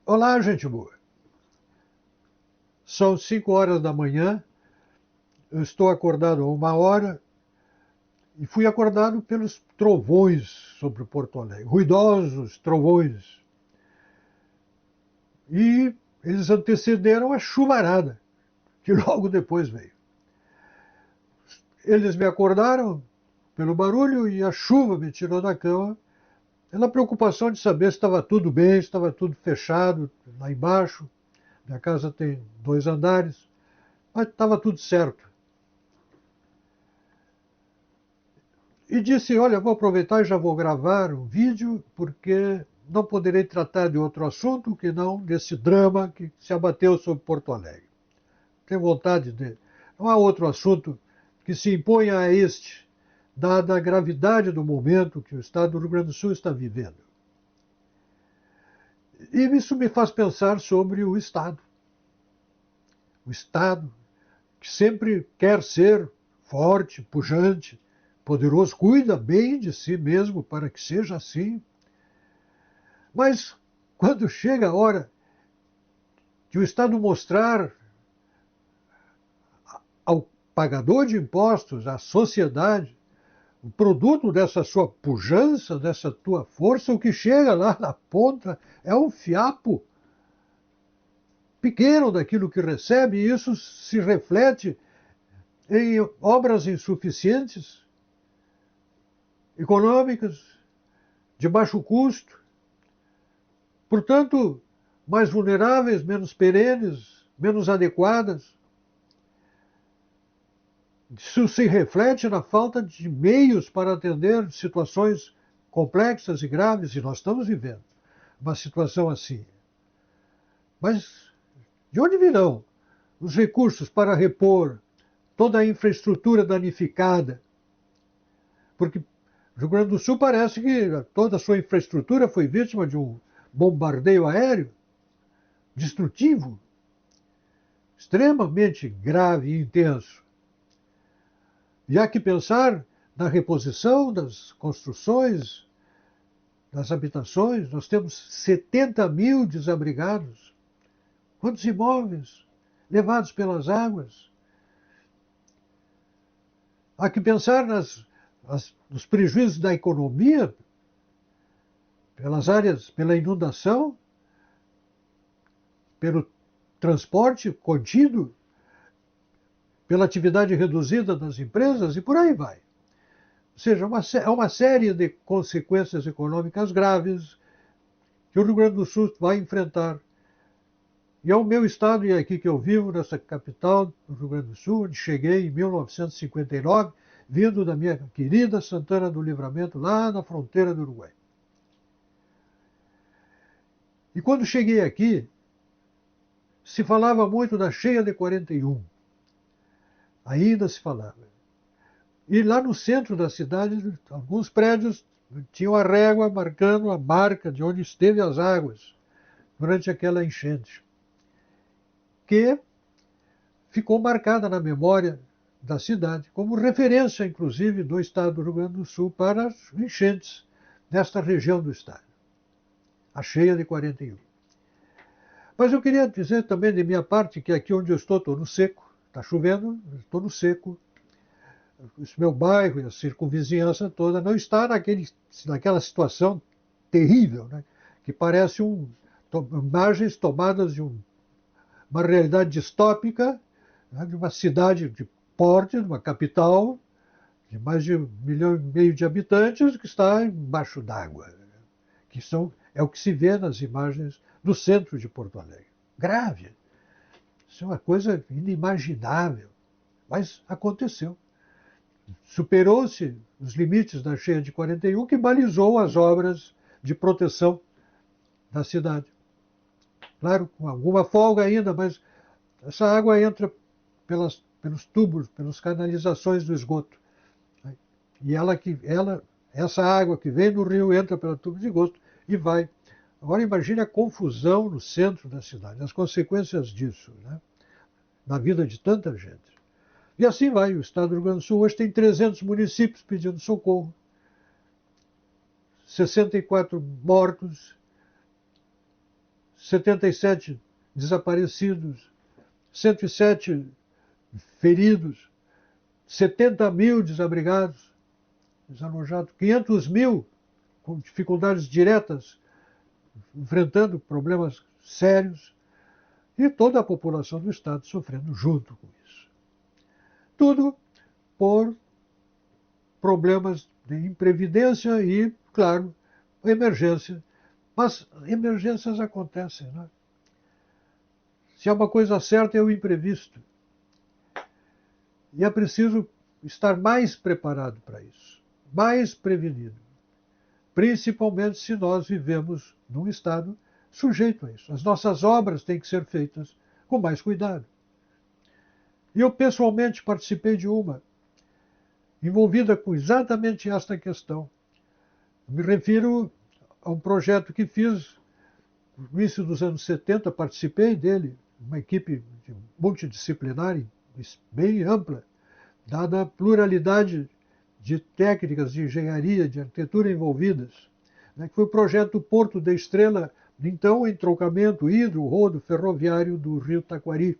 Olá, gente boa. São 5 horas da manhã, eu estou acordado há 1 hora e fui acordado pelos trovões sobre Porto Alegre, ruidosos trovões. E eles antecederam a chuvarada, que logo depois veio. Eles me acordaram pelo barulho e a chuva me tirou da cama, na preocupação de saber se estava tudo bem, se estava tudo fechado lá embaixo. Minha casa tem 2 andares, mas estava tudo certo. E disse, olha, vou aproveitar e já vou gravar um vídeo, porque não poderei tratar de outro assunto que não desse drama que se abateu sobre Porto Alegre. Tenho vontade de... Não há outro assunto que se imponha a este, dada a gravidade do momento que o Estado do Rio Grande do Sul está vivendo. E isso me faz pensar sobre o Estado. O Estado, que sempre quer ser forte, pujante, poderoso, cuida bem de si mesmo para que seja assim. Mas quando chega a hora de o Estado mostrar ao pagador de impostos, à sociedade, o produto dessa sua pujança, dessa tua força, o que chega lá na ponta é um fiapo pequeno daquilo que recebe, e isso se reflete em obras insuficientes, econômicas, de baixo custo, portanto, mais vulneráveis, menos perenes, menos adequadas. Isso se reflete na falta de meios para atender situações complexas e graves, e nós estamos vivendo uma situação assim. Mas de onde virão os recursos para repor toda a infraestrutura danificada? Porque o Rio Grande do Sul parece que toda a sua infraestrutura foi vítima de um bombardeio aéreo destrutivo, extremamente grave e intenso. E há que pensar na reposição das construções, das habitações. Nós temos 70 mil desabrigados. Quantos imóveis levados pelas águas? Há que pensar nos prejuízos da economia pelas áreas, pela inundação, pelo transporte contido, pela atividade reduzida das empresas e por aí vai. Ou seja, é uma série de consequências econômicas graves que o Rio Grande do Sul vai enfrentar. E é o meu estado, e é aqui que eu vivo, nessa capital do Rio Grande do Sul, onde cheguei em 1959, vindo da minha querida Santana do Livramento, lá na fronteira do Uruguai. E quando cheguei aqui, se falava muito da cheia de 41. Ainda se falava. E lá no centro da cidade, alguns prédios tinham a régua marcando a marca de onde esteve as águas durante aquela enchente, que ficou marcada na memória da cidade, como referência, inclusive, do estado do Rio Grande do Sul para as enchentes nesta região do estado, a cheia de 41. Mas eu queria dizer também de minha parte que aqui onde eu estou no seco, está chovendo, estou no seco. Esse meu bairro e a circunvizinhança toda não está naquela situação terrível, né? Que parece imagens tomadas de uma realidade distópica, né? De uma cidade de porte, de uma capital de mais de 1,5 milhão de habitantes que está embaixo d'água, que é o que se vê nas imagens do centro de Porto Alegre. Grave. Isso é uma coisa inimaginável, mas aconteceu. Superou-se os limites da cheia de 41, que balizou as obras de proteção da cidade. Claro, com alguma folga ainda, mas essa água entra pelos tubos, pelas canalizações do esgoto. E essa água que vem do rio entra pelo tubo de esgoto e vai. Agora imagine a confusão no centro da cidade, as consequências disso, né? Na vida de tanta gente. E assim vai. O estado do Rio Grande do Sul hoje tem 300 municípios pedindo socorro, 64 mortos, 77 desaparecidos, 107 feridos, 70 mil desabrigados, desalojados, 500 mil com dificuldades diretas, enfrentando problemas sérios, e toda a população do Estado sofrendo junto com isso. Tudo por problemas de imprevidência e, claro, emergência. Mas emergências acontecem, né? Se é uma coisa certa, é o imprevisto. E é preciso estar mais preparado para isso, mais prevenido. Principalmente se nós vivemos num estado sujeito a isso. As nossas obras têm que ser feitas com mais cuidado. E eu pessoalmente participei de uma, envolvida com exatamente esta questão. Me refiro a um projeto que fiz no início dos anos 70, participei dele, uma equipe multidisciplinar bem ampla, dada a pluralidade de técnicas de engenharia, de arquitetura envolvidas, né, que foi o projeto Porto da Estrela, então entroncamento hidro-rodo ferroviário do rio Taquari,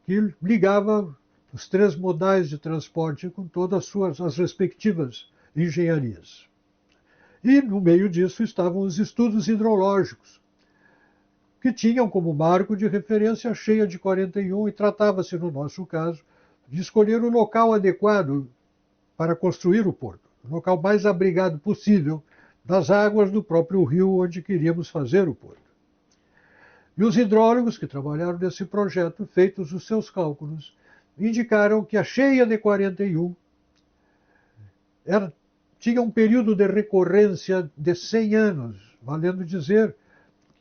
que ligava os três modais de transporte com todas as respectivas engenharias. E no meio disso estavam os estudos hidrológicos, que tinham como marco de referência a cheia de 41, e tratava-se, no nosso caso, de escolher o local adequado para construir o porto, o local mais abrigado possível das águas do próprio rio onde queríamos fazer o porto. E os hidrólogos que trabalharam nesse projeto, feitos os seus cálculos, indicaram que a cheia de 41 tinha um período de recorrência de 100 anos, valendo dizer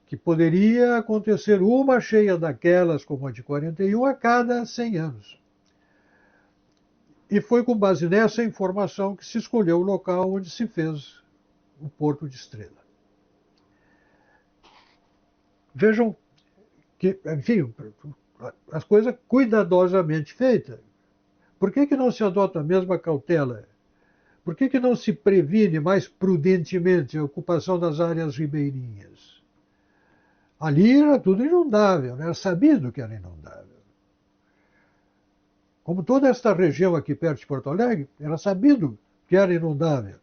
que poderia acontecer uma cheia daquelas, como a de 41, a cada 100 anos. E foi com base nessa informação que se escolheu o local onde se fez o Porto de Estrela. Vejam que, enfim, as coisas cuidadosamente feitas. Por que não se adota a mesma cautela? Por que não se previne mais prudentemente a ocupação das áreas ribeirinhas? Ali era tudo inundável, era sabido que era inundável. Como toda esta região aqui perto de Porto Alegre, era sabido que era inundável.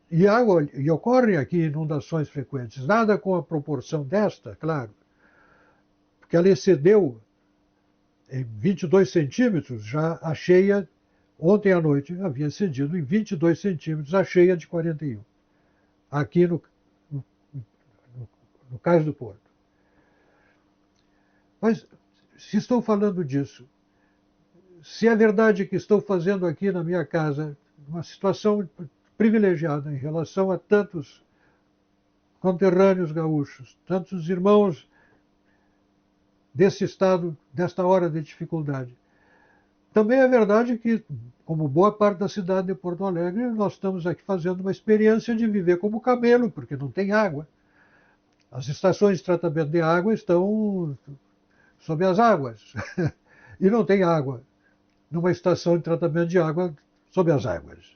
E ocorrem aqui inundações frequentes, nada com a proporção desta, claro, porque ela excedeu em 22 centímetros já a cheia, ontem à noite havia excedido em 22 centímetros a cheia de 41, aqui no Cais do Porto. Mas, se estou falando disso, se é verdade que estou fazendo aqui na minha casa uma situação privilegiada em relação a tantos conterrâneos gaúchos, tantos irmãos desse estado, desta hora de dificuldade, também é verdade que, como boa parte da cidade de Porto Alegre, nós estamos aqui fazendo uma experiência de viver como camelo, porque não tem água. As estações de tratamento de água estão sob as águas. E não tem água numa estação de tratamento de água sob as águas.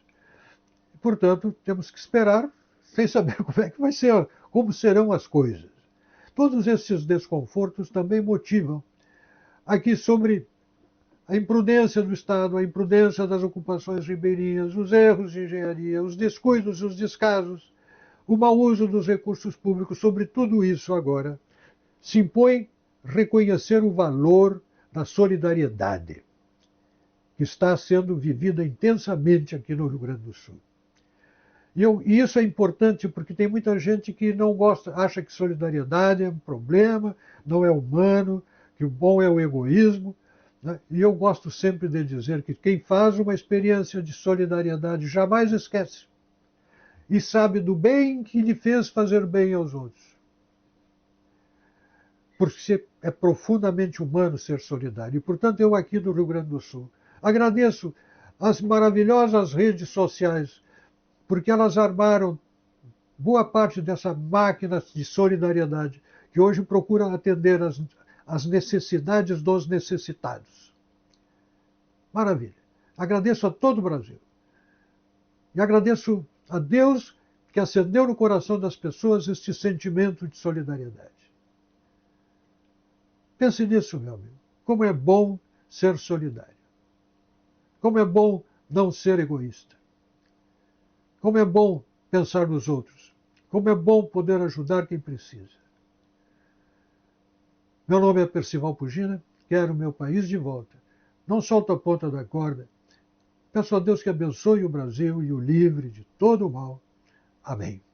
Portanto, temos que esperar sem saber como é que vai ser, como serão as coisas. Todos esses desconfortos também motivam aqui sobre a imprudência do Estado, a imprudência das ocupações ribeirinhas, os erros de engenharia, os descuidos, os descasos, o mau uso dos recursos públicos. Sobre tudo isso agora se impõe reconhecer o valor da solidariedade que está sendo vivida intensamente aqui no Rio Grande do Sul. E isso é importante porque tem muita gente que não gosta, acha que solidariedade é um problema, não é humano, que o bom é o egoísmo, né? E eu gosto sempre de dizer que quem faz uma experiência de solidariedade jamais esquece e sabe do bem que lhe fez fazer bem aos outros. Porque é profundamente humano ser solidário. E, portanto, eu aqui do Rio Grande do Sul agradeço as maravilhosas redes sociais, porque elas armaram boa parte dessa máquina de solidariedade que hoje procura atender às necessidades dos necessitados. Maravilha. Agradeço a todo o Brasil. E agradeço a Deus que acendeu no coração das pessoas este sentimento de solidariedade. Pense nisso, meu amigo. Como é bom ser solidário. Como é bom não ser egoísta. Como é bom pensar nos outros. Como é bom poder ajudar quem precisa. Meu nome é Percival Pugina, quero meu país de volta. Não solto a ponta da corda. Peço a Deus que abençoe o Brasil e o livre de todo o mal. Amém.